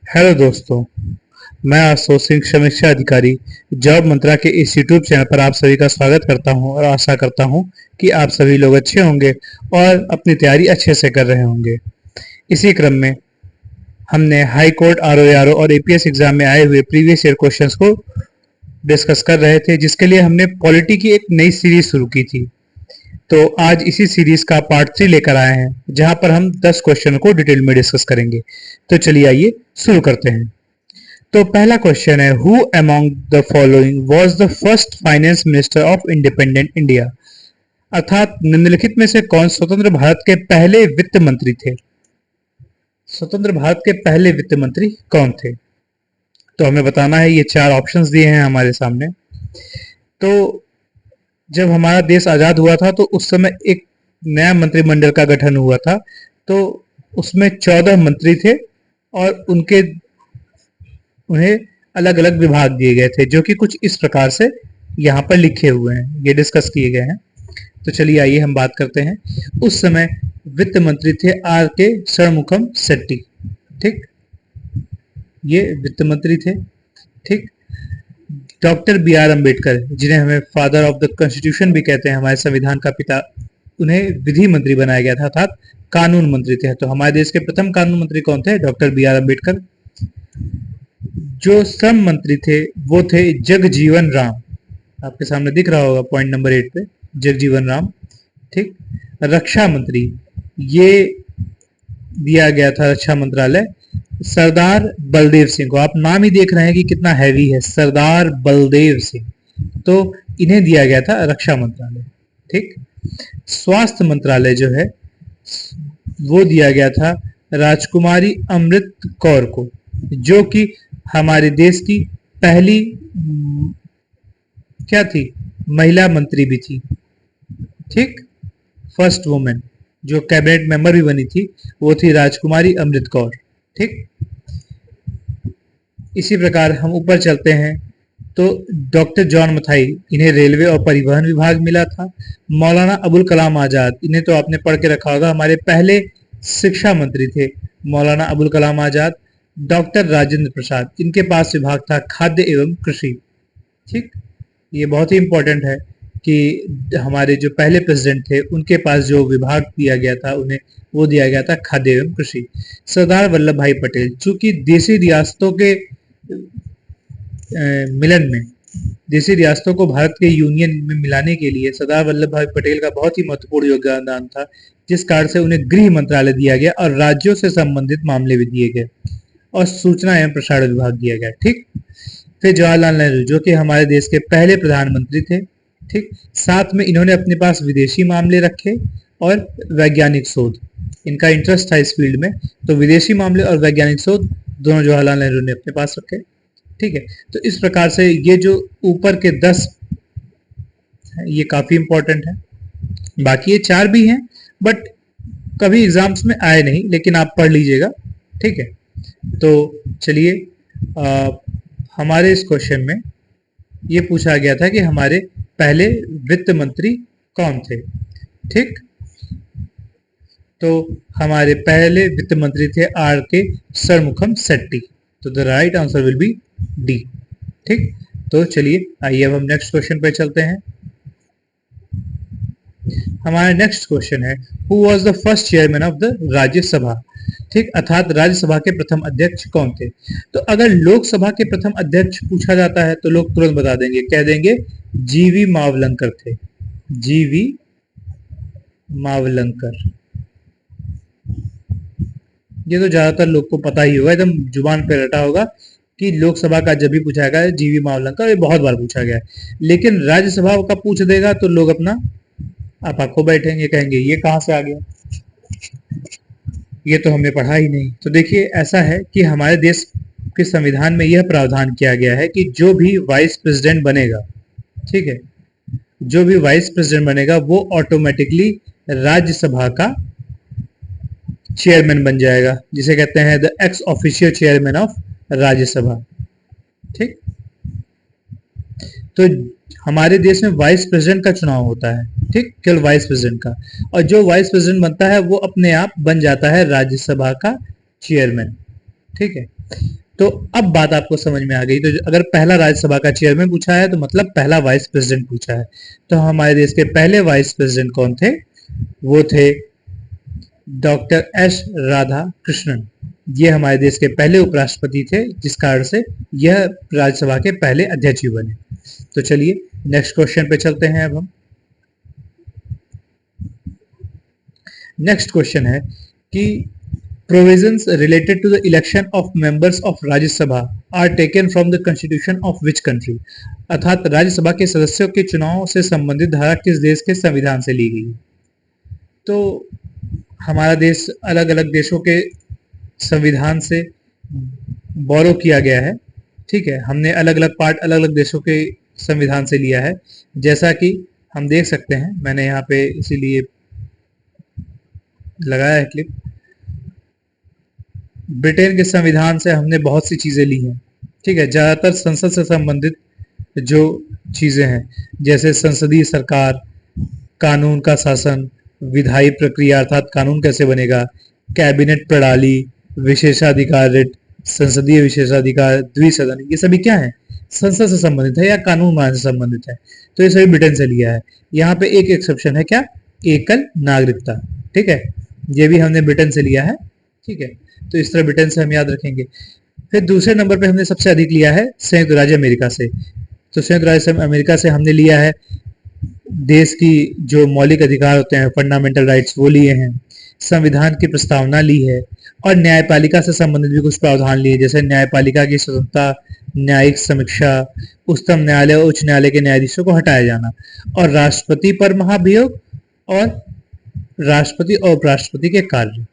Hello दोस्तों, मैं आशुतोष सिंह, समीक्षा अधिकारी, जॉब मंत्रा के इस यूट्यूब चैनल पर आप सभी का स्वागत करता हूं और आशा करता हूं कि आप सभी लोग अच्छे होंगे और अपनी तैयारी अच्छे से कर रहे होंगे। इसी क्रम में हमने हाई कोर्ट, आरओ और एपीएस एग्जाम में आए हुए प्रीवियस ईयर क्वेश्चंस को डिस्कस कर रहे थे, जिसके लिए हमने पॉलिटी की एक नई सीरीज शुरू की थी। तो आज इसी सीरीज का पार्ट 3 लेकर आए हैं, जहां पर हम 10 क्वेश्चन को डिटेल में डिस्कस करेंगे। तो चलिए आइए शुरू करते हैं। तो पहला क्वेश्चन है, who among the following was the first finance minister of independent India? अर्थात निम्नलिखित में से कौन स्वतंत्र भारत के पहले वित्त मंत्री थे? स्वतंत्र भारत के पहले वित्त मंत्री कौन थे? तो हमें बताना है। ये 4 ऑप्शंस दिए हैं हमारे सामने। तो जब हमारा देश आजाद हुआ था तो उस समय एक नया मंत्रिमंडल का गठन हुआ था। तो उसमें 14 मंत्री थे और उन्हें अलग अलग विभाग दिए गए थे, जो कि कुछ इस प्रकार से यहाँ पर लिखे हुए हैं, ये डिस्कस किए गए हैं। तो चलिए आइए हम बात करते हैं। उस समय वित्त मंत्री थे आर के षणमुखम शेट्टी। ठीक, ये वित्त मंत्री थे। ठीक, डॉक्टर बी आर अम्बेडकर, जिन्हें हमें फादर ऑफ द कॉन्स्टिट्यूशन भी कहते हैं, हमारे संविधान का पिता, उन्हें विधि मंत्री बनाया गया था, अर्थात कानून मंत्री थे। तो हमारे देश के प्रथम कानून मंत्री कौन थे? Doctor B R Ambedkar. जो श्रम मंत्री थे वो थे जगजीवन राम। आपके सामने दिख रहा होगा पॉइंट नंबर 8 पे, जगजीवन राम। ठीक, रक्षा मंत्री, ये दिया गया था रक्षा मंत्रालय, सरदार बलदेव सिंह को। आप नाम ही देख रहे हैं कि कितना हैवी है, सरदार बलदेव सिंह। तो इन्हें दिया गया था रक्षा मंत्रालय। ठीक, स्वास्थ्य मंत्रालय जो है वो दिया गया था राजकुमारी अमृत कौर को, जो कि हमारे देश की पहली क्या थी, महिला मंत्री भी थी। ठीक, फर्स्ट वुमेन जो कैबिनेट मेंबर भी बनी थी वो थी राजकुमारी अमृत कौर। ठीक, इसी प्रकार हम ऊपर चलते हैं तो डॉक्टर जॉन मथाई, इन्हें रेलवे और परिवहन विभाग मिला था। मौलाना अबुल कलाम आजाद, इन्हें तो आपने पढ़ के रखा होगा, हमारे पहले शिक्षा मंत्री थे मौलाना अबुल कलाम आजाद। डॉक्टर राजेंद्र प्रसाद, इनके पास विभाग था खाद्य एवं कृषि। ठीक, ये बहुत ही इंपॉर्टेंट है कि हमारे जो पहले प्रेसिडेंट थे उनके पास जो विभाग दिया गया था उन्हें वो दिया गया था खाद्य एवं कृषि। सरदार वल्लभ भाई पटेल, चूंकि देशी रियासतों के मिलन में, देशी रियासतों को भारत के यूनियन में मिलाने के लिए सरदार वल्लभ भाई पटेल का बहुत ही महत्वपूर्ण योगदान था, जिस कारण से उन्हें गृह मंत्रालय दिया गया और राज्यों से संबंधित मामले भी दिए गए और सूचना एवं प्रसारण विभाग दिया गया। ठीक, फिर जवाहरलाल नेहरू, जो कि हमारे देश के पहले प्रधानमंत्री थे। ठीक, साथ में इन्होंने अपने पास विदेशी मामले रखे और वैज्ञानिक शोध, इनका इंटरेस्ट था इस फील्ड में, तो विदेशी मामले और वैज्ञानिक शोध दोनों जवाहरलाल नेहरू ने अपने पास रखे। ठीक है, तो इस प्रकार से ये जो ऊपर के 10 ये काफी इंपॉर्टेंट है। बाकी ये 4 भी हैं बट कभी एग्जाम्स में आए नहीं, लेकिन आप पढ़ लीजिएगा। ठीक है, तो चलिए हमारे इस क्वेश्चन में ये पूछा गया था कि हमारे पहले वित्त मंत्री कौन थे। ठीक, तो हमारे पहले वित्त मंत्री थे आर के षणमुखम शेट्टी। तो the right answer will B D. ठीक, तो चलिए आइए अब हम नेक्स्ट क्वेश्चन पे चलते हैं। हमारा नेक्स्ट क्वेश्चन है, who was the first chairman of the Rajya Sabha? ठीक, अर्थात राज्यसभा के प्रथम अध्यक्ष कौन थे? तो अगर लोकसभा के प्रथम अध्यक्ष पूछा जाता है तो लोग तुरंत बता देंगे, कह देंगे जीवी मावलंकर थे। जीवी मावलंकर, ये तो ज्यादातर लोग को पता ही होगा, एकदम जुबान पे रटा होगा कि लोकसभा का जब भी पूछा गया है जीवी मावलंकर, ये बहुत बार पूछा गया है। लेकिन राज्यसभा का पूछ देगा तो लोग अपना आप खो बैठेंगे, कहेंगे ये कहां से आ गया, ये तो हमने पढ़ा ही नहीं। तो देखिए ऐसा है कि हमारे देश के संविधान में यह प्रावधान किया गया है कि जो भी वाइस प्रेसिडेंट बनेगा, ठीक है, जो भी वाइस प्रेसिडेंट बनेगा वो ऑटोमेटिकली राज्यसभा का चेयरमैन बन जाएगा, जिसे कहते हैं the x official chairman of Rajya Sabha. ठीक, तो हमारे देश में वाइस प्रेसिडेंट का चुनाव होता है। ठीक, केवल वाइस प्रेसिडेंट का, और जो वाइस प्रेसिडेंट बनता है वो अपने आप बन जाता है राज्यसभा का चेयरमैन। ठीक है, तो अब बात आपको समझ में आ गई। तो अगर पहला राज्यसभा का चेयरमैन पूछा है तो मतलब पहला वाइस प्रेसिडेंट पूछा है। तो हमारे देश के पहले वाइस प्रेसिडेंट कौन थे? वो थे डॉक्टर एस राधा कृष्णन। ये हमारे देश के पहले उपराष्ट्रपति थे, जिस कारण से यह राज्यसभा के पहले अध्यक्ष भी बने। तो चलिए नेक्स्ट क्वेश्चन पे चलते हैं। अब हम नेक्स्ट क्वेश्चन है कि provisions related to the election of members of Rajya Sabha are taken from the constitution of which country? अर्थात राज्यसभा के सदस्यों के चुनाव से संबंधित धारा किस देश के संविधान से ली गई? तो हमारा देश अलग अलग देशों के संविधान से बोरो किया गया है। ठीक है, हमने अलग अलग पार्ट अलग अलग देशों के संविधान से लिया है। जैसा कि हम देख सकते हैं, मैंने यहाँ पे इसीलिए लगाया है क्लिप। ब्रिटेन के संविधान से हमने बहुत सी चीज़ें ली हैं। ठीक है, ज़्यादातर संसद से संबंधित जो चीज़ें हैं, जैसे संसदीय सरकार, कानून का शासन, विधायी प्रक्रिया अर्थात कानून कैसे बनेगा, कैबिनेट प्रणाली, विशेषाधिकार रिट, संसदीय विशेषाधिकार, द्विसदन, ये सभी क्या है? संसद से संबंधित है या कानून बनाने से संबंधित है। तो ये सभी ब्रिटेन से लिया है। यहाँ पे एक एक्सेप्शन है, क्या? एकल नागरिकता। ठीक है, ये भी हमने ब्रिटेन से लिया है। ठीक है, तो इस तरह ब्रिटेन से हम याद रखेंगे। फिर दूसरे नंबर पे हमने सबसे अधिक लिया है संयुक्त राज्य अमेरिका से। तो संयुक्त राज्य अमेरिका से हमने लिया है देश की जो मौलिक अधिकार होते हैं, फंडामेंटल राइट्स, वो लिए हैं, संविधान की प्रस्तावना ली है, और न्यायपालिका से संबंधित भी कुछ प्रावधान लिए, जैसे न्यायपालिका की स्वतंत्रता, न्यायिक समीक्षा, उच्चतम न्यायालय और उच्च न्यायालय के न्यायाधीशों को हटाया जाना, और राष्ट्रपति पर महाभियोग, और राष्ट्रपति और उपराष्ट्रपति के कार्य।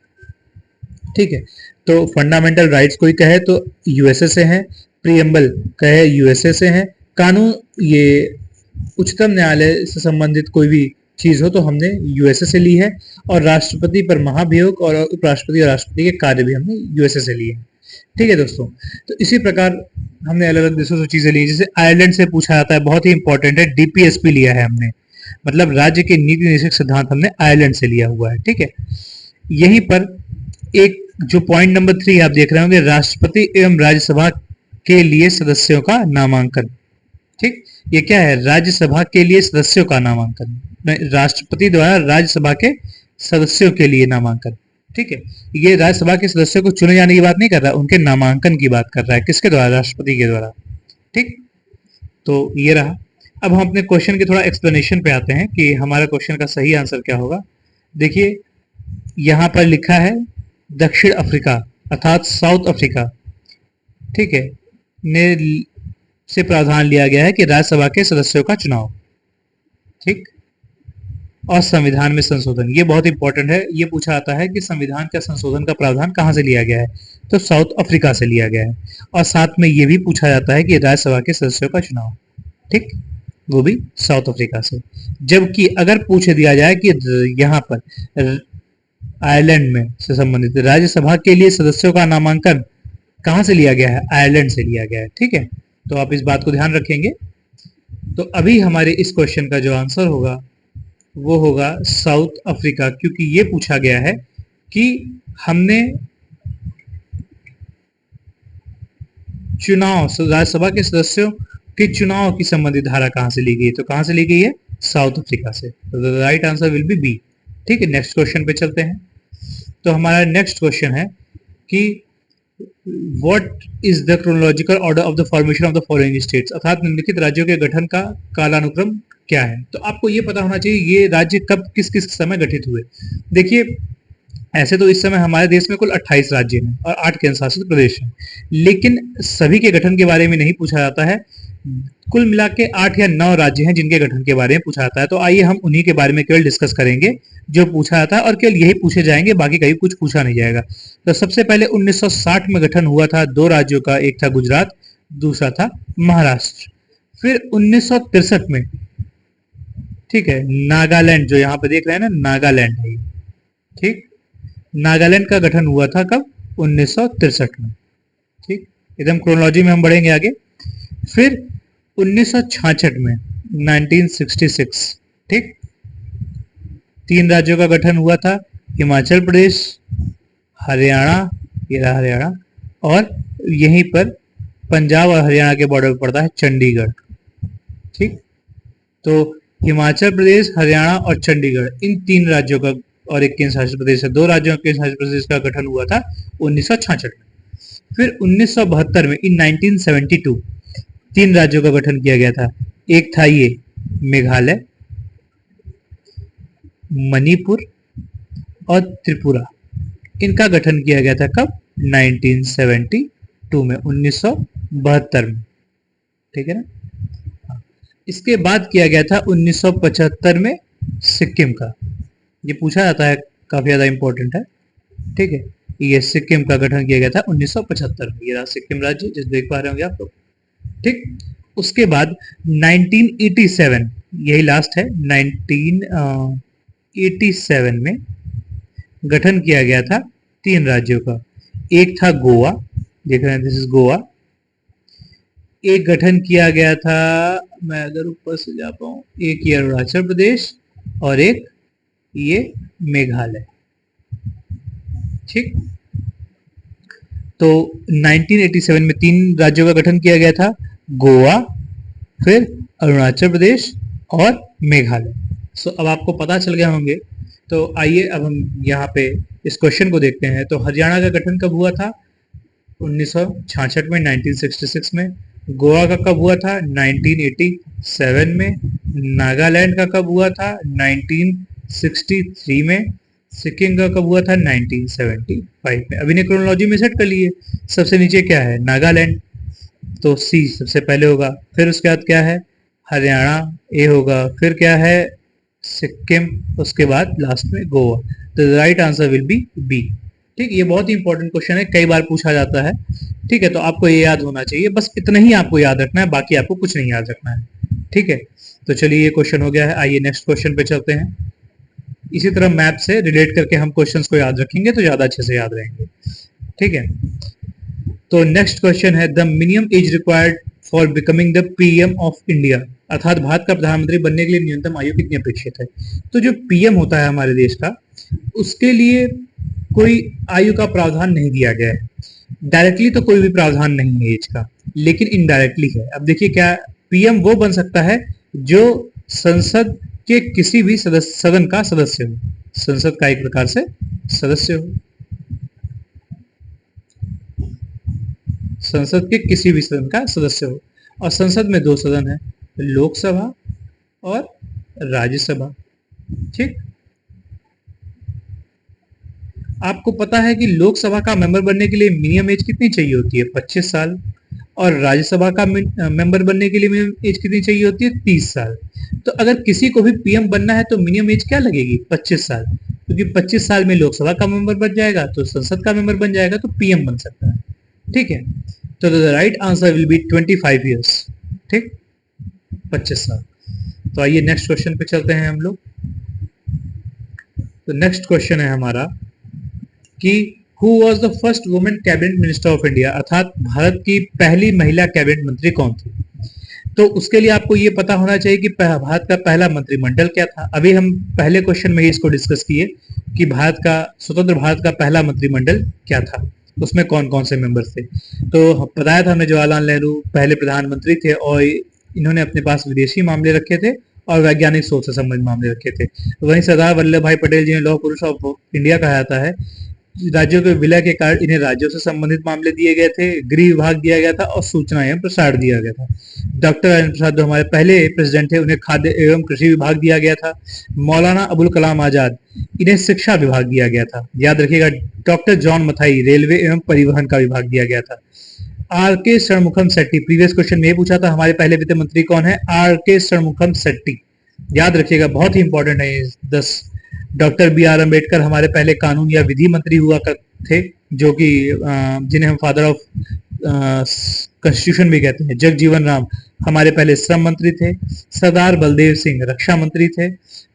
ठीक है, तो फंडामेंटल राइट्स कोई कहे तो यूएसए से हैं, प्रीएम्बल कहे यूएसए से हैं, कानून ये उच्चतम न्यायालय से संबंधित कोई भी चीज हो तो हमने यूएसए से ली है, और राष्ट्रपति पर महाभियोग और उपराष्ट्रपति और राष्ट्रपति के कार्य भी हमने यूएसए से लिए हैं। ठीक है दोस्तों, तो इसी प्रकार हमने अलग अलग देशों से चीजें ली। जैसे आयरलैंड से पूछा जाता है, बहुत ही इंपॉर्टेंट है, डीपीएसपी लिया है हमने, मतलब राज्य के नीति निदेशक सिद्धांत हमने आयरलैंड से लिया हुआ है। ठीक है, यहीं पर एक जो पॉइंट नंबर 3 आप देख रहे होंगे, राष्ट्रपति एवं राज्यसभा के लिए सदस्यों का नामांकन। ठीक, ये क्या है? राज्यसभा के लिए सदस्यों का नामांकन, राष्ट्रपति द्वारा राज्यसभा के सदस्यों के लिए नामांकन। ठीक है, ये राज्यसभा के सदस्यों को चुने जाने की बात नहीं कर रहा, उनके नामांकन की बात कर रहा है। किसके द्वारा? राष्ट्रपति के द्वारा। ठीक, तो ये रहा। अब हम अपने क्वेश्चन के थोड़ा एक्सप्लेनेशन पे आते हैं कि हमारा क्वेश्चन का सही आंसर क्या होगा। देखिए यहाँ पर लिखा है दक्षिण अफ्रीका अर्थात साउथ अफ्रीका, ठीक है, ने से प्रावधान लिया गया है कि राज्यसभा के सदस्यों का चुनाव। ठीक, और संविधान में संशोधन, ये बहुत इंपॉर्टेंट है। ये पूछा जाता है कि संविधान का संशोधन का प्रावधान कहाँ से लिया गया है, तो साउथ अफ्रीका से लिया गया है। और साथ में ये भी पूछा जाता है कि राज्यसभा के सदस्यों का चुनाव, ठीक, वो भी साउथ अफ्रीका से। जबकि अगर पूछ दिया जाए कि यहाँ पर आयरलैंड में से संबंधित राज्यसभा के लिए सदस्यों का नामांकन कहाँ से लिया गया है? आयरलैंड से लिया गया है। ठीक है, तो आप इस बात को ध्यान रखेंगे। तो अभी हमारे इस क्वेश्चन का जो आंसर होगा वो होगा साउथ अफ्रीका, क्योंकि ये पूछा गया है कि हमने चुनाव, राज्यसभा के सदस्यों के चुनाव की संबंधित धारा कहां से ली गई है? तो कहां से ली गई है? साउथ अफ्रीका से। तो the right answer will be B. ठीक है, नेक्स्ट क्वेश्चन पे चलते हैं। तो हमारा नेक्स्ट क्वेश्चन है कि what is the chronological order of the formation of the following states, अर्थात निम्नलिखित राज्यों के गठन का कालानुक्रम क्या है? तो आपको ये पता होना चाहिए ये राज्य कब किस किस समय गठित हुए। देखिए ऐसे तो इस समय हमारे देश में कुल 28 राज्य हैं और 8 केंद्र शासित प्रदेश हैं, लेकिन सभी के गठन के बारे में नहीं पूछा जाता है। कुल मिला के 8 या 9 राज्य हैं जिनके गठन के बारे में पूछा जाता है। तो आइए हम उन्हीं के बारे में केवल डिस्कस करेंगे जो पूछा जाता है, और केवल यही पूछे जाएंगे, बाकी कहीं कुछ पूछा नहीं जाएगा। तो सबसे पहले 1960 में गठन हुआ था 2 राज्यों का, एक था गुजरात, दूसरा था महाराष्ट्र। फिर 1963 में, ठीक है, नागालैंड, जो यहाँ पे देख रहे हैं ना, नागालैंड है, ठीक, नागालैंड का गठन हुआ था कब? 1963 में। ठीक, एकदम क्रोनोलॉजी में हम बढ़ेंगे आगे। फिर 1966 में, 1966, ठीक, 3 राज्यों का गठन हुआ था, हिमाचल प्रदेश, हरियाणा, ये रहा हरियाणा, और यहीं पर पंजाब और हरियाणा के बॉर्डर पर पड़ता है चंडीगढ़। ठीक, तो हिमाचल प्रदेश, हरियाणा और चंडीगढ़ इन 3 राज्यों का और एक केंद्र शासित प्रदेश है, 2 राज्यों के केंद्र शासित प्रदेश का गठन हुआ था 1966 में। फिर 1972 में इन 1972 3 राज्यों का गठन किया गया था। एक था ये मेघालय, मणिपुर और त्रिपुरा। इनका गठन किया गया था कब? 1972 में, 1972 में। ठीक है ना। इसके बाद किया गया था 1975 में सिक्किम का। ये पूछा जाता है, काफी ज्यादा इंपॉर्टेंट है। ठीक है, ये सिक्किम का गठन किया गया था 1975 में। ये रहा सिक्किम राज्य, जिस देख पा रहे होंगे आप लोग। ठीक, उसके बाद 1987, यही लास्ट है, 1987 में गठन किया गया था 3 राज्यों का। एक था गोवा, देख रहे हैं, दिस इज गोवा। एक गठन किया गया था, मैं अगर ऊपर से जा पाऊं, एक ये अरुणाचल प्रदेश और एक ये मेघालय। ठीक, तो 1987 में 3 राज्यों का गठन किया गया था, गोवा, फिर अरुणाचल प्रदेश और मेघालय। सो अब आपको पता चल गया होंगे। तो आइए अब हम यहाँ पे इस क्वेश्चन को देखते हैं। तो हरियाणा का गठन कब हुआ था? 1966 में, 1966 में। गोवा का कब हुआ था? 1987 में। नागालैंड का कब हुआ था? 1963 में। सिक्किम का कब हुआ था? 1975 में। अभी ने क्रोनोलॉजी में सेट कर लिए। सबसे नीचे क्या है? नागालैंड, तो सी सबसे पहले होगा। फिर उसके बाद क्या है? हरियाणा, ए होगा। फिर क्या है? सिक्किम, उसके बाद लास्ट में गोवा। तो right answer will be B. ठीक, ये बहुत ही इंपॉर्टेंट क्वेश्चन है, कई बार पूछा जाता है। ठीक है, तो आपको ये याद होना चाहिए, बस इतना ही आपको याद रखना है, बाकी आपको कुछ नहीं याद रखना है। ठीक है, तो चलिए ये क्वेश्चन हो गया है। आइए नेक्स्ट क्वेश्चन पे चलते हैं। इसी तरह मैप से रिलेट करके हम क्वेश्चंस को याद रखेंगे तो ज्यादा अच्छे से याद रहेंगे। ठीक है, तो नेक्स्ट क्वेश्चन है, the minimum age required for becoming the PM of India, अर्थात भारत का प्रधानमंत्री बनने के लिए न्यूनतम आयु कितनी अपेक्षित है? तो जो पीएम होता है हमारे देश का, उसके लिए कोई आयु का प्रावधान नहीं दिया गया है। डायरेक्टली तो कोई भी प्रावधान नहीं है एज का, लेकिन इनडायरेक्टली है। अब देखिए क्या, पीएम वो बन सकता है जो संसद के किसी भी सदन का सदस्य हो, संसद का एक प्रकार से सदस्य हो, संसद के किसी भी सदन का सदस्य हो। और संसद में 2 सदन है, लोकसभा और राज्यसभा। ठीक, आपको पता है कि लोकसभा का मेंबर बनने के लिए मिनिमम एज कितनी चाहिए होती है? 25 साल। और राज्यसभा का मेंबर बनने के लिए मिनिमम एज कितनी चाहिए होती है? 30 साल। तो अगर किसी को भी पीएम बनना है तो मिनिमम एज क्या लगेगी? 25 साल, क्योंकि 25 साल में लोकसभा का मेंबर बन जाएगा, तो संसद का मेंबर बन जाएगा, तो पीएम बन सकता है। ठीक है, तो the right answer will B 25 years. ठीक, 25 साल। तो आइए नेक्स्ट क्वेश्चन पे चलते हैं हम लोग। तो नेक्स्ट क्वेश्चन है हमारा कि who was the first women cabinet minister of India, अर्थात भारत की पहली महिला कैबिनेट मंत्री कौन थी? तो उसके लिए आपको ये पता होना चाहिए कि भारत का पहला मंत्रिमंडल क्या था। अभी हम पहले क्वेश्चन में ही इसको डिस्कस किए कि भारत का, स्वतंत्र भारत का पहला मंत्रिमंडल क्या था, उसमें कौन कौन से मेंबर थे। तो बताया था हमने, जवाहरलाल नेहरू पहले प्रधानमंत्री थे और इन्होंने अपने पास विदेशी मामले रखे थे और वैज्ञानिक सोच से संबंधित मामले रखे थे। वहीं सरदार वल्लभ भाई पटेल जिन्हें लौह पुरुष ऑफ इंडिया कहा जाता है, राज्यों के विलय के कारण इन्हें राज्यों से संबंधित मामले दिए गए थे, गृह विभाग दिया गया था और सूचना एवं प्रसार दिया गया था। डॉक्टर राजेंद्र प्रसाद जो हमारे पहले प्रेसिडेंट थे, उन्हें खाद्य एवं कृषि विभाग दिया गया था। मौलाना अबुल कलाम आजाद, इन्हें शिक्षा विभाग दिया गया था, याद रखिएगा। डॉक्टर जॉन मथाई, रेलवे एवं परिवहन का विभाग दिया गया था। आर के षणमुखम शेट्टी, प्रीवियस क्वेश्चन में पूछा था हमारे पहले वित्त मंत्री कौन है? आर के षणमुखम शेट्टी, याद रखिएगा, बहुत ही इंपॉर्टेंट है ये 10। डॉक्टर बी आर अम्बेडकर हमारे पहले कानून या विधि मंत्री हुआ थे, जो कि जिन्हें हम फादर ऑफ कॉन्स्टिट्यूशन भी कहते हैं। जगजीवन राम हमारे पहले श्रम मंत्री थे। सरदार बलदेव सिंह रक्षा मंत्री थे।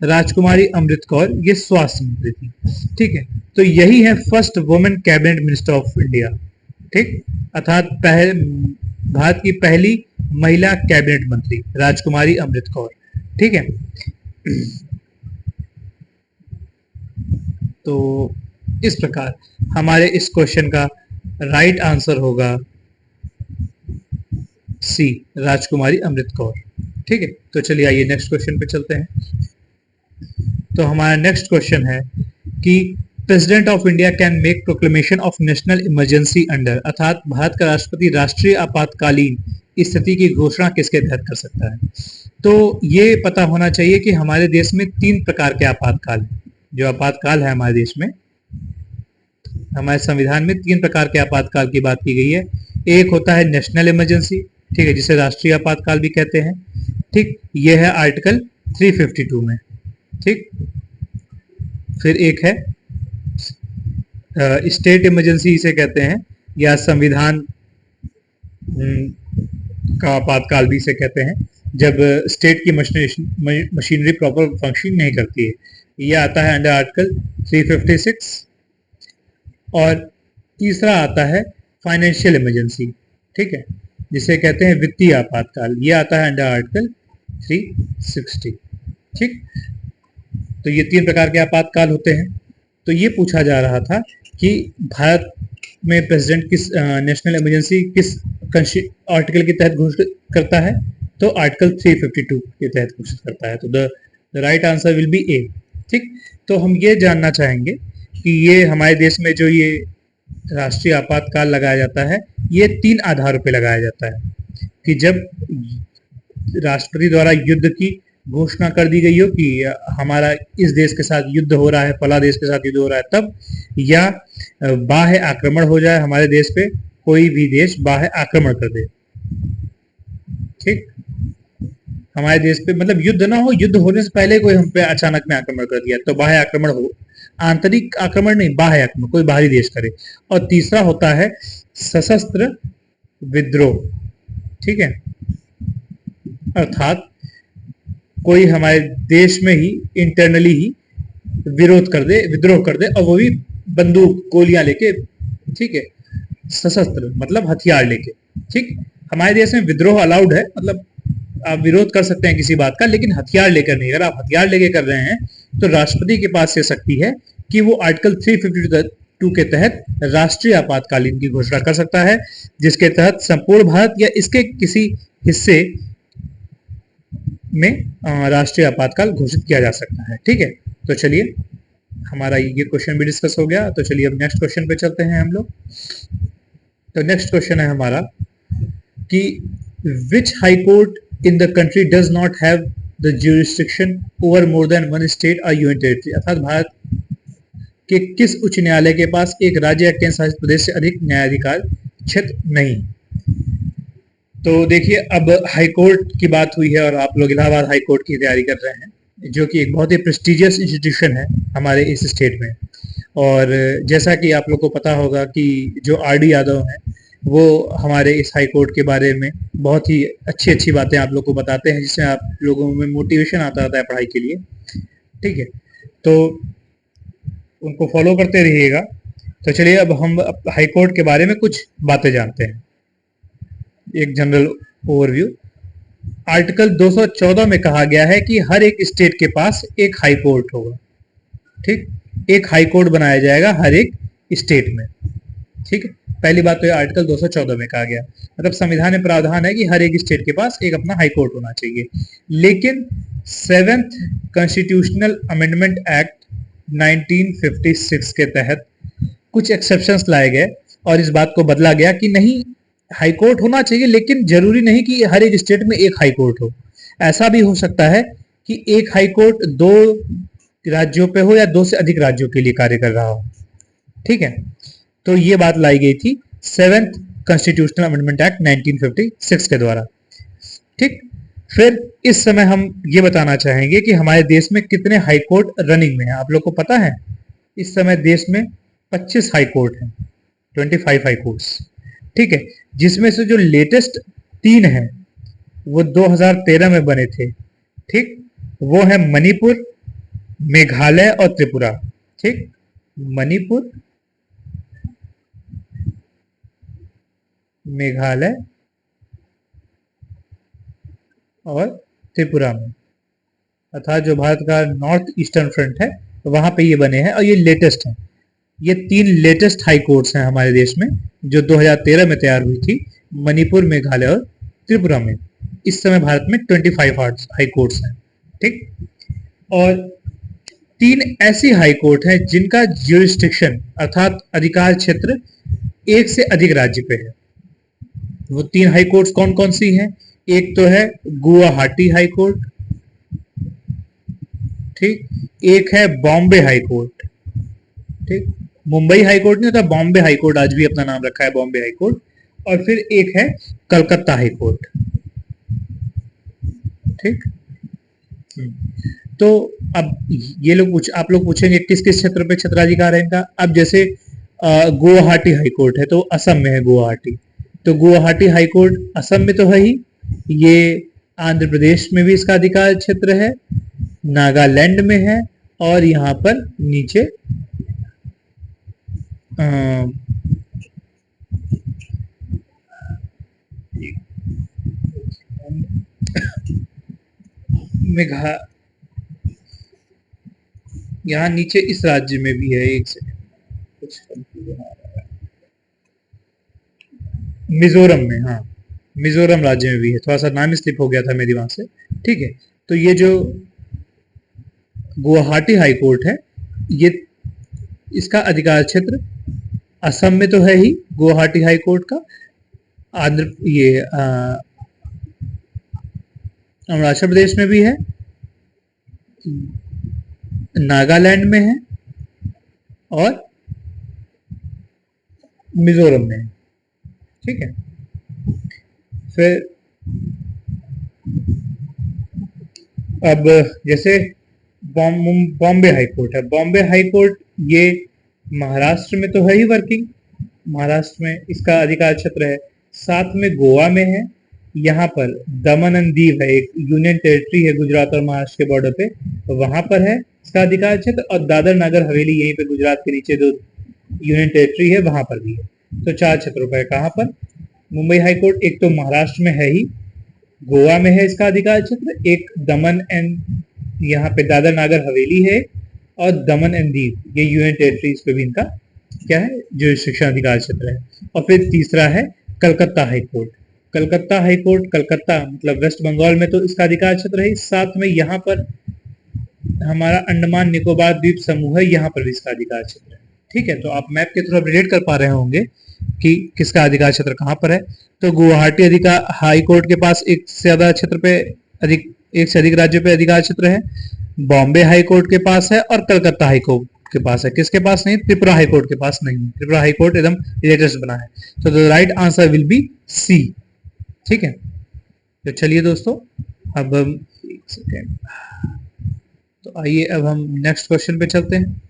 राजकुमारी अमृत कौर ये स्वास्थ्य मंत्री थी। ठीक है, तो यही है first women cabinet minister of India. ठीक, अर्थात भारत की पहली महिला कैबिनेट मंत्री राजकुमारी अमृत कौर। ठीक है, तो इस प्रकार हमारे इस क्वेश्चन का राइट आंसर होगा सी, राजकुमारी अमृत कौर। ठीक है, तो चलिए आइए नेक्स्ट क्वेश्चन पे चलते हैं। तो हमारा नेक्स्ट क्वेश्चन है कि president of India can make proclamation of national emergency under, अर्थात भारत का राष्ट्रपति राष्ट्रीय आपातकालीन स्थिति की घोषणा किसके तहत कर सकता है। तो ये पता होना चाहिए कि हमारे देश में 3 प्रकार के आपातकाल हैं। जो आपातकाल है हमारे देश में, हमारे संविधान में 3 प्रकार के आपातकाल की बात की गई है। एक होता है नेशनल इमरजेंसी, ठीक है, जिसे राष्ट्रीय आपातकाल भी कहते हैं। ठीक, ये है आर्टिकल 352 में। ठीक, फिर एक है स्टेट इमरजेंसी इसे कहते हैं, या संविधान का आपातकाल भी इसे कहते हैं, जब स्टेट की मशीनरी प्रॉपर फंक्शन नहीं करती है। ये आता है अंडर आर्टिकल 356। और तीसरा आता है फाइनेंशियल इमरजेंसी, ठीक है, जिसे कहते हैं वित्तीय आपातकाल। ये आता है अंडर आर्टिकल 360। ठीक, तो ये 3 प्रकार के आपातकाल होते हैं। तो ये पूछा जा रहा था कि भारत में प्रेसिडेंट किस नेशनल इमरजेंसी किस आर्टिकल के तहत घोषित करता है। तो आर्टिकल 352 के तहत घोषित करता है। तो the right answer will be A. ठीक, तो हम ये जानना चाहेंगे कि ये हमारे देश में जो ये राष्ट्रीय आपातकाल लगाया जाता है, ये 3 आधारों पे लगाया जाता है कि जब राष्ट्रपति द्वारा युद्ध की घोषणा कर दी गई हो कि हमारा इस देश के साथ युद्ध हो रहा है, फला देश के साथ युद्ध हो रहा है तब, या बाह्य आक्रमण हो जाए हमारे देश पे, कोई भी देश बाह्य आक्रमण कर दे। ठीक, हमारे देश पे मतलब युद्ध ना हो, युद्ध होने से पहले कोई हम पे अचानक में आक्रमण कर दिया तो बाह्य आक्रमण हो। आंतरिक आक्रमण नहीं, बाह्य आक्रमण, कोई बाहरी देश करे। और तीसरा होता है सशस्त्र विद्रोह। ठीक है, अर्थात कोई हमारे देश में ही इंटरनली ही विरोध कर दे, विद्रोह कर दे, और वो भी बंदूक गोलियां लेके। ठीक है, सशस्त्र मतलब हथियार लेके। ठीक, हमारे देश में विद्रोह अलाउड है, मतलब आप विरोध कर सकते हैं किसी बात का, लेकिन हथियार लेकर नहीं। अगर आप हथियार लेके कर रहे हैं तो राष्ट्रपति के पास ये शक्ति है कि वो आर्टिकल 352 के तहत राष्ट्रीय आपातकालीन की घोषणा कर सकता है, जिसके तहत संपूर्ण भारत या इसके किसी हिस्से में राष्ट्रीय आपातकाल घोषित किया जा सकता है। ठीक है, तो चलिए हमारा ये क्वेश्चन भी डिस्कस हो गया। तो चलिए अब नेक्स्ट क्वेश्चन पे चलते हैं हम लोग। तो नेक्स्ट क्वेश्चन है हमारा कि which high court in the country does not have the jurisdiction over more than one state or union territory, अर्थात भारत के किस उच्च न्यायालय के पास एक राज्य या केंद्र शासित प्रदेश से अधिक न्यायाधिकार क्षेत्र नहीं। तो देखिए, अब हाई कोर्ट की बात हुई है और आप लोग इलाहाबाद हाई कोर्ट की तैयारी कर रहे हैं, जो कि एक बहुत ही प्रेस्टिजियस इंस्टीट्यूशन है हमारे इस स्टेट में। और जैसा कि आप लोग को पता होगा कि जो आर.डी. यादव हैं, वो हमारे इस हाई कोर्ट के बारे में बहुत ही अच्छी अच्छी बातें आप लोग को बताते हैं, जिससे आप लोगों में मोटिवेशन आता है पढ़ाई के लिए। ठीक है, तो उनको फॉलो करते रहिएगा। तो चलिए अब हम हाई कोर्ट के बारे में कुछ बातें जानते हैं, एक जनरल ओवरव्यू। आर्टिकल 214 में कहा गया है कि हर एक स्टेट के पास एक हाई कोर्ट होगा। ठीक, एक हाई कोर्ट बनाया जाएगा हर एक स्टेट में। ठीक है, पहली बात तो ये आर्टिकल 214 में कहा गया, मतलब संविधान में प्रावधान है कि हर एक स्टेट के पास एक अपना हाई कोर्ट होना चाहिए। लेकिन 7th कॉन्स्टिट्यूशनल अमेंडमेंट एक्ट 1956 के तहत कुछ एक्सेप्शंस लाए गए और इस बात को बदला गया कि नहीं, हाई कोर्ट होना चाहिए, लेकिन जरूरी नहीं कि हर एक स्टेट में एक हाई कोर्ट हो। ऐसा भी हो सकता है कि एक हाई कोर्ट 2 राज्यों पे हो या 2 से अधिक राज्यों के लिए कार्य कर रहा हो। ठीक है, तो ये बात लाई गई थी 7th कॉन्स्टिट्यूशनल अमेंडमेंट एक्ट 1956 के द्वारा। ठीक, फिर इस समय हम ये बताना चाहेंगे कि हमारे देश में कितने हाई कोर्ट रनिंग में हैं। आप लोग को पता है इस समय देश में 25 हाई कोर्ट हैं, 25 हाई कोर्ट्स। ठीक है, जिसमें से जो लेटेस्ट 3 हैं वो 2013 में बने थे। ठीक, वो है मणिपुर, मेघालय और त्रिपुरा। ठीक, मणिपुर, मेघालय और त्रिपुरा में, अर्थात जो भारत का नॉर्थ ईस्टर्न फ्रंट है वहां पे ये बने हैं और ये लेटेस्ट हैं। ये 3 लेटेस्ट हाई कोर्ट्स हैं हमारे देश में, जो 2013 में तैयार हुई थी, मणिपुर, मेघालय और त्रिपुरा में। इस समय भारत में 25 हाई कोर्ट्स हैं, ठीक। और 3 ऐसी हाई कोर्ट हैं जिनका ज्यूरिस्डिक्शन अर्थात अधिकार क्षेत्र एक से अधिक राज्य पे है। वो 3 हाई कोर्ट्स कौन कौन सी हैं? एक तो है गुवाहाटी हाई कोर्ट, ठीक। एक है बॉम्बे हाई कोर्ट, ठीक। मुंबई हाई कोर्ट नहीं होता, बॉम्बे हाई कोर्ट आज भी अपना नाम रखा है, बॉम्बे हाई कोर्ट। और फिर एक है कलकत्ता हाई कोर्ट, ठीक। तो अब आप लोग पूछेंगे किस किस क्षेत्र पे क्षेत्राधिकार है इनका। अब जैसे गुवाहाटी हाई कोर्ट है तो असम में है गुवाहाटी, तो गुवाहाटी हाई कोर्ट असम में तो है ही। ये आंध्र प्रदेश में भी इसका अधिकार क्षेत्र है, नागालैंड में है, और यहाँ पर नीचे मेघा यहाँ नीचे इस राज्य में भी है। एक सेकंड, कुछ कंफ्यूजन आ रहा है। मिजोरम में, हाँ, मिजोरम राज्य में भी है। थोड़ा सा नाम स्लिप हो गया था मेरे वहां से, ठीक है। तो ये जो गुवाहाटी हाई कोर्ट है, ये इसका अधिकार क्षेत्र असम में तो है ही गुवाहाटी हाई कोर्ट का, आंध्र ये अरुणाचल प्रदेश में भी है, नागालैंड में है और मिजोरम में है, ठीक है। फिर अब जैसे बॉम्बे हाई कोर्ट है, बॉम्बे हाई कोर्ट ये महाराष्ट्र में तो है ही वर्किंग, महाराष्ट्र में इसका अधिकार क्षेत्र है। साथ में गोवा में है, यहाँ पर दमन एंड दीव है, एक यूनियन टेरिटरी है गुजरात और महाराष्ट्र के बॉर्डर पे, वहां पर है इसका अधिकार क्षेत्र। और दादर नागर हवेली यहीं पे गुजरात के नीचे जो यूनियन टेरिटरी है वहां पर भी है। तो 4 क्षेत्रों पर। कहाँ पर? मुंबई हाई कोर्ट एक तो महाराष्ट्र में है ही, गोवा में है इसका अधिकार क्षेत्र, एक दमन एंड यहाँ पे दादर नागर हवेली है, और दमन एंड दीव ये यूनियन टेरिटरीज पे भी इनका क्या है, जो शिक्षा अधिकार क्षेत्र है। और फिर तीसरा है Calcutta high court. Calcutta high court, Calcutta मतलब वेस्ट बंगाल में तो इसका अधिकार क्षेत्र है। साथ में यहाँ पर हमारा अंडमान निकोबार द्वीप समूह है, यहाँ पर भी इसका अधिकार क्षेत्र है, ठीक है। तो आप मैप के थ्रू अपडेट कर पा रहे होंगे कि किसका अधिकार क्षेत्र कहाँ पर है। तो गुवाहाटी अधिकार हाई कोर्ट के पास एक से ज्यादा क्षेत्र पे एक से अधिक राज्यों पे अधिकार क्षेत्र है, बॉम्बे हाई कोर्ट के पास है, और कलकत्ता हाई कोर्ट के पास है। किसके पास नहीं? त्रिपुरा हाई कोर्ट के पास नहीं है। त्रिपुरा हाई कोर्ट एकदम लेटेस्ट बना है। तो the right answer will be C, ठीक है। तो चलिए दोस्तों, अब हम एक सेकेंड, तो आइए अब हम नेक्स्ट क्वेश्चन पे चलते हैं।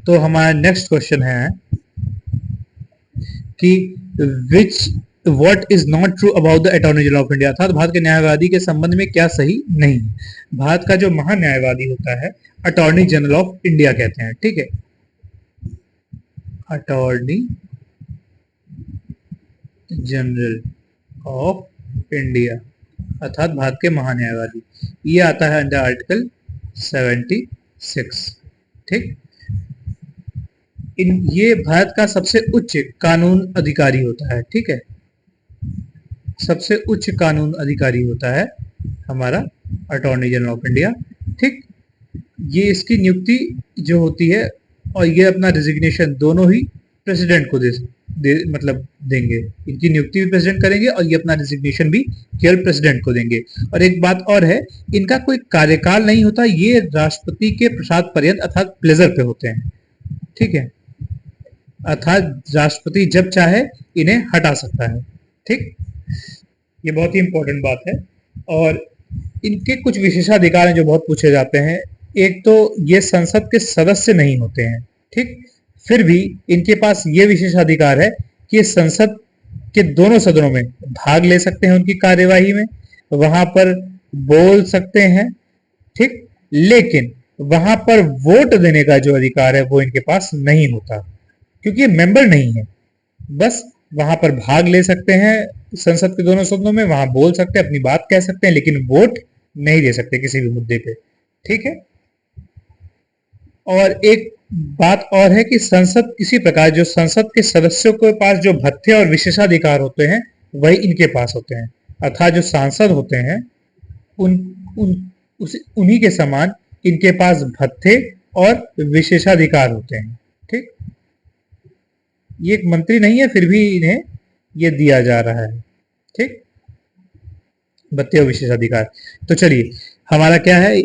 तो हमारा नेक्स्ट क्वेश्चन है कि what is not true about the attorney general of India, अर्थात भारत के न्यायवादी के संबंध में क्या सही नहीं है। भारत का जो महान्यायवादी होता है अटॉर्नी जनरल ऑफ इंडिया कहते हैं, ठीक है। अटॉर्नी जनरल ऑफ इंडिया अर्थात भारत के महान्यायवादी, ये आता है अंडर आर्टिकल 76, ठीक। ये भारत का सबसे उच्च कानून अधिकारी होता है, ठीक है। सबसे उच्च कानून अधिकारी होता है हमारा अटॉर्नी जनरल ऑफ इंडिया, ठीक। ये इसकी नियुक्ति जो होती है और ये अपना रिजिग्नेशन दोनों ही प्रेसिडेंट को मतलब देंगे। इनकी नियुक्ति भी प्रेसिडेंट करेंगे और ये अपना रिजिग्नेशन भी केवल प्रेसिडेंट को देंगे। और एक बात और है, इनका कोई कार्यकाल नहीं होता, ये राष्ट्रपति के प्रसाद पर्यंत अर्थात प्लेजर पे होते हैं, ठीक है। अर्थात राष्ट्रपति जब चाहे इन्हें हटा सकता है, ठीक। ये बहुत ही इंपॉर्टेंट बात है। और इनके कुछ विशेषाधिकार हैं जो बहुत पूछे जाते हैं। एक तो ये संसद के सदस्य नहीं होते हैं, ठीक। फिर भी इनके पास ये विशेषाधिकार है कि ये संसद के दोनों सदनों में भाग ले सकते हैं, उनकी कार्यवाही में वहां पर बोल सकते हैं, ठीक। लेकिन वहां पर वोट देने का जो अधिकार है वो इनके पास नहीं होता, क्योंकि ये मेंबर नहीं है। बस वहां पर भाग ले सकते हैं संसद के दोनों सदनों में, वहां बोल सकते हैं, अपनी बात कह सकते हैं, लेकिन वोट नहीं दे सकते किसी भी मुद्दे पे, ठीक है। और एक बात और है कि संसद इसी प्रकार जो संसद के सदस्यों के पास जो भत्ते और विशेषाधिकार होते हैं वही इनके पास होते हैं, अर्थात जो सांसद होते हैं उन उन उन्हीं के समान इनके पास भत्ते और विशेषाधिकार होते हैं। ठीक, ये एक मंत्री नहीं है फिर भी इन्हें ये दिया जा रहा है। ठीक, भत्ते और विशेषाधिकार। तो चलिए, हमारा क्या है,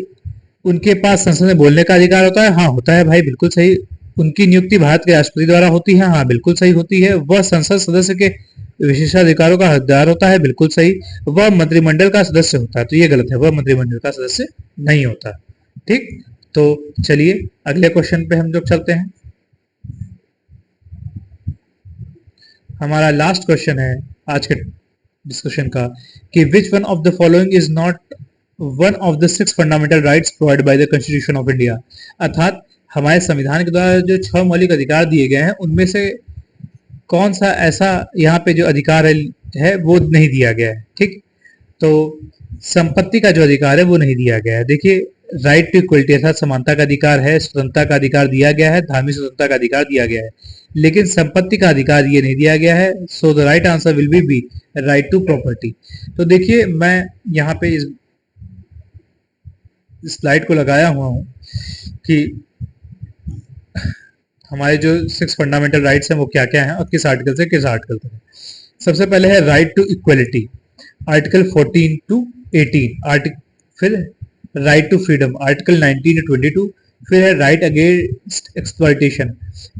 उनके पास संसद में बोलने का अधिकार होता है। हाँ, होता है भाई, बिल्कुल सही। उनकी नियुक्ति भारत के राष्ट्रपति द्वारा होती है। हाँ, बिल्कुल सही होती है। वह संसद सदस्य के विशेषाधिकारों का हकदार होता है। बिल्कुल सही। वह मंत्रिमंडल का सदस्य होता है। तो ये गलत है, वह मंत्रिमंडल का सदस्य नहीं होता। ठीक, तो चलिए अगले क्वेश्चन पे हम लोग चलते हैं। हमारा लास्ट क्वेश्चन है आज के डिस्कशन का कि which one of the following is not one of the 6 fundamental rights provide by the constitution of India. अर्थात हमारे संविधान के द्वारा जो 6 मौलिक अधिकार दिए गए हैं उनमें से कौन सा ऐसा यहाँ पे जो अधिकार है वो नहीं दिया गया है। ठीक, तो संपत्ति का जो अधिकार है वो नहीं दिया गया है। देखिए, राइट टू इक्वलिटी अर्थात समानता का अधिकार है, स्वतंत्रता का अधिकार दिया गया है, धार्मिक स्वतंत्रता का अधिकार दिया गया है, लेकिन संपत्ति का अधिकार ये नहीं दिया गया है। So the right answer will be right to property. तो देखिए, मैं यहाँ पे इस स्लाइड को लगाया हुआ हूँ कि हमारे जो 6 फंडामेंटल राइट्स हैं वो क्या क्या हैं और किस आर्टिकल से किस आर्टिकल तक है। सबसे पहले है right to equality, article 14 to 18। फिर right to freedom, article 19 to 22। फिर है राइट अगेंस्ट एक्सप्लॉयटेशन,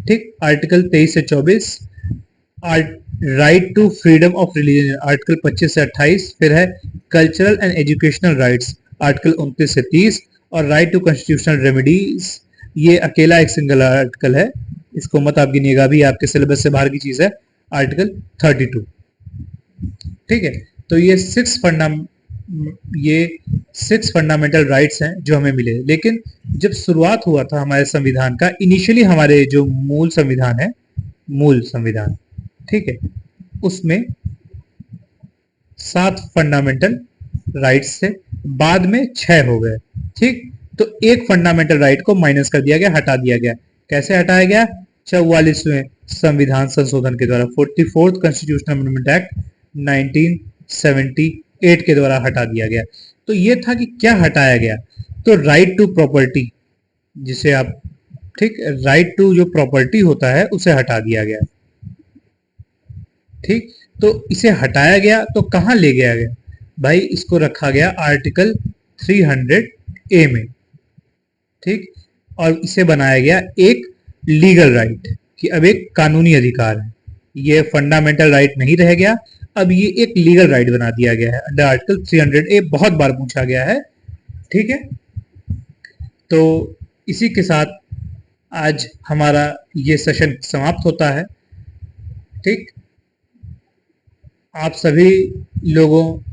ठीक, आर्टिकल 23 से 24। Right to freedom of religion, article 25 से 28। फिर है cultural and educational rights, article 29 से 30। और राइट टू कॉन्स्टिट्यूशनल रेमेडीज, ये अकेला एक सिंगल आर्टिकल है, इसको मत आप गिनिएगा, अभी आपके सिलेबस से बाहर की चीज है, आर्टिकल 32। ठीक है, तो ये 6 फंडामेंटल राइट्स हैं जो हमें मिले। लेकिन जब शुरुआत हुआ था हमारे संविधान का, इनिशियली हमारे जो मूल संविधान है, मूल संविधान, ठीक है, उसमें 7 फंडामेंटल राइट्स थे, बाद में 6 हो गए। ठीक, तो एक फंडामेंटल राइट को माइनस कर दिया गया, हटा दिया गया। कैसे हटाया गया? 44वें संविधान संशोधन के द्वारा, 44th कॉन्स्टिट्यूशनल अमेंडमेंट एक्ट 1978 के द्वारा हटा दिया गया। तो ये था कि क्या हटाया गया, तो राइट टू प्रॉपर्टी, जिसे आप, ठीक, राइट टू जो प्रॉपर्टी होता है उसे हटा दिया गया। ठीक, तो इसे हटाया गया तो कहां ले गया गया भाई? इसको रखा गया आर्टिकल 300A में। ठीक, और इसे बनाया गया एक लीगल राइट, कि अब एक कानूनी अधिकार है, ये फंडामेंटल राइट नहीं रह गया, अब ये एक लीगल राइट बना दिया गया है अंडर आर्टिकल 300A। बहुत बार पूछा गया है। ठीक है, तो इसी के साथ आज हमारा ये सेशन समाप्त होता है। ठीक, आप सभी लोगों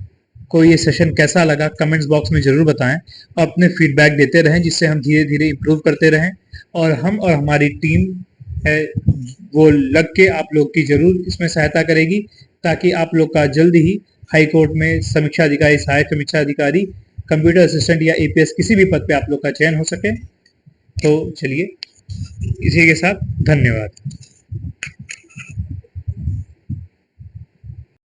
को ये सेशन कैसा लगा कमेंट्स बॉक्स में जरूर बताएं, और अपने फीडबैक देते रहें, जिससे हम धीरे धीरे इम्प्रूव करते रहें, और हम और हमारी टीम है वो लग के आप लोग की जरूर इसमें सहायता करेगी, ताकि आप लोग का जल्द ही हाई कोर्ट में समीक्षा अधिकारी, सहायक समीक्षा अधिकारी, कंप्यूटर असिस्टेंट या APS किसी भी पद पे आप लोग का चयन हो सके। तो चलिए, इसी के साथ धन्यवाद।